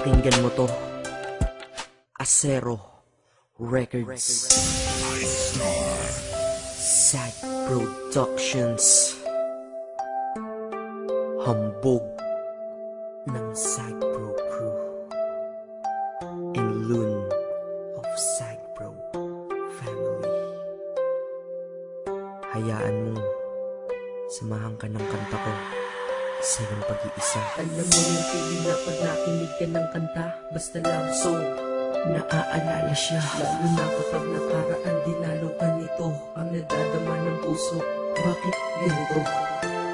Pakinggan mo to. Acero Records, Sad Productions, hambog ng Sad Bro Crew, and Loon of Sad Bro Family. Hayaan mo, samahan ka ng kanta ko sa iyong pag-iisa. Alam mo yung feeling na pag nakinig ka ng kanta, basta lang so naaalala siya. Lalo na kapag nakaraan, di lalo ka nito ang nadadama ng puso. Bakit ganito?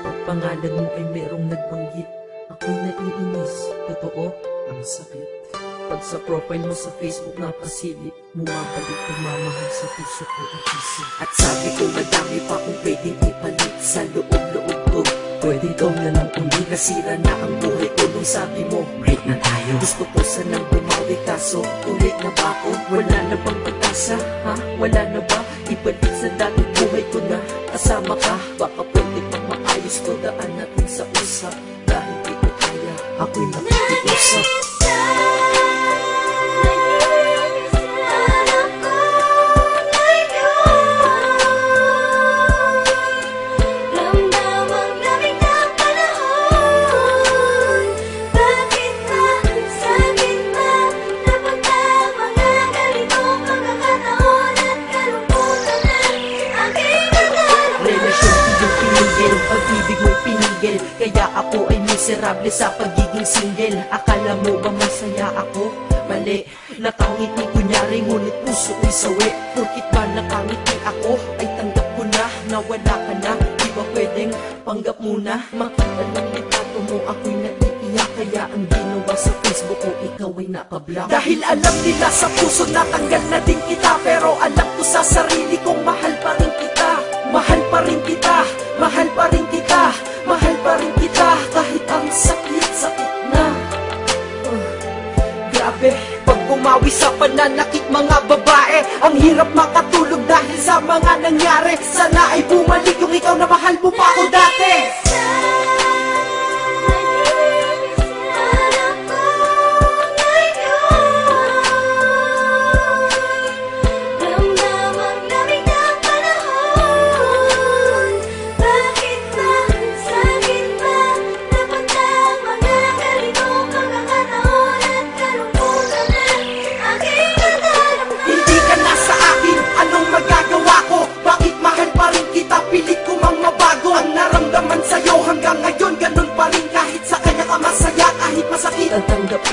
Pag pangalan mo ay merong nagbanggit, ako'y naiinis. Totoo, ang sakit. Pag sa profile mo sa Facebook napasilip, bumabalik pagmamahal sa puso ko at isip. At sabi ko madami pa kung pwedeng ipalit sa loob-loob ko. Pwede daw na lang uli, nasira na ang buhay ko nung sabi mo break na tayo. Gusto ko sanang bumawi kaso ulit na ba ako? Wala na bang pag-asa? Ha? Wala na ba? Ibalik sa dating buhay ko na kasama ka. Baka pwede pang maayos ko, daan natin sa usap. Dahil di ko kaya, ako'y nakikiusap. Pag-ibig mo'y pinigil, kaya ako ay miserable sa pagiging single. Akala mo ba masaya ako? Mali, nakangiti kunyari ngunit puso ko'y sawi. Porkit ba nakangiti ako ay tanggap ko na wala ka na. Di ba pwedeng panggap muna? Makita ng litrato mo ako'y naiiyak, kaya ang ginawa sa Facebook ko ikaw ay nakablock. Dahil alam nila sa puso natanggal na din kita, pero alam ko sa sarili kong mahal pa rin kita. Mahal pa rin kita, mahal pa rin kita, mahal pa rin kita, kahit ang sakit-sakit na. Grabe, pag bumawi sa pananakit mga babae, ang hirap makatulog dahil sa mga nangyari. Sana ay bumalik yung ikaw na mahal mo pa ako dati.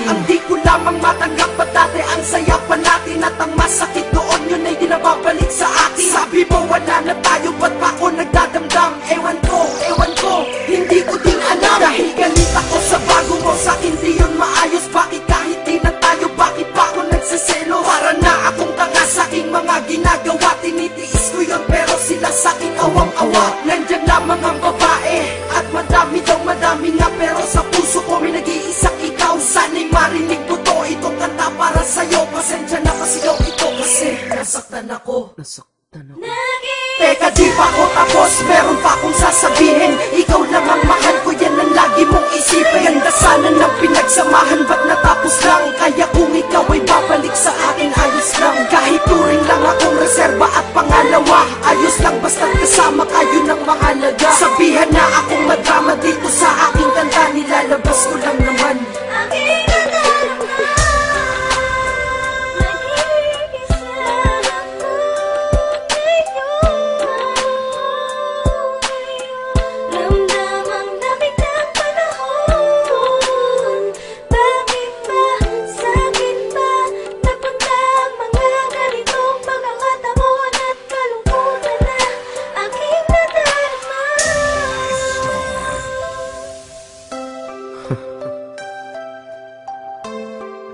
Ang di ko lamang matanggap pa dati ang saya pa natin, at ang masakit doon yun ay di nababalik sa atin. Sabi mo wala na tayo, ba't pa ako nagdadamdam? Ewan ko, hindi ko din alam. Dahil galit ako sa bago mo, sa'kin di yun maayos. Bakit kahit di na tayo, bakit pa ako nagsaselo? Para na akong tanga sa'king mga ginagawa. Tinitiis ko yun pero sila sa'king awang-awa. Nandyan lamang ang babae at madami daw madami nga, pero sa puso ko may nag-iisang ikaw. Sana'y marinig mo to, itong kanta para sa'yo. Pasensya na pasigaw ito kasi nasaktan ako. Teka, di pa ako tapos, meron pa akong sasabihin. Ikaw lang ang mahal ko, yan ang lagi mong isipin. Ganda sana ng pinagsamahan, ba't natapos lang? Kaya kung ikaw ay babalik sa akin, ayos lang. Kahit turing lang akong reserba at pangalawa, ayos lang basta't kasama kayo ng mahalaga. Sabihan na akong madrama dito sa aking kanta, nilalabas ko lang naman.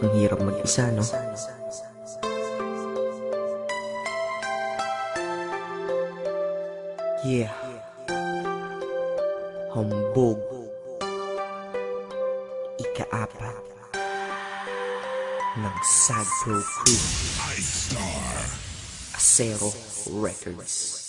Ang hirap mag-isa, no? Yeah. Hambog. Ika-apat ng Sad Bro Crew. Acero Records.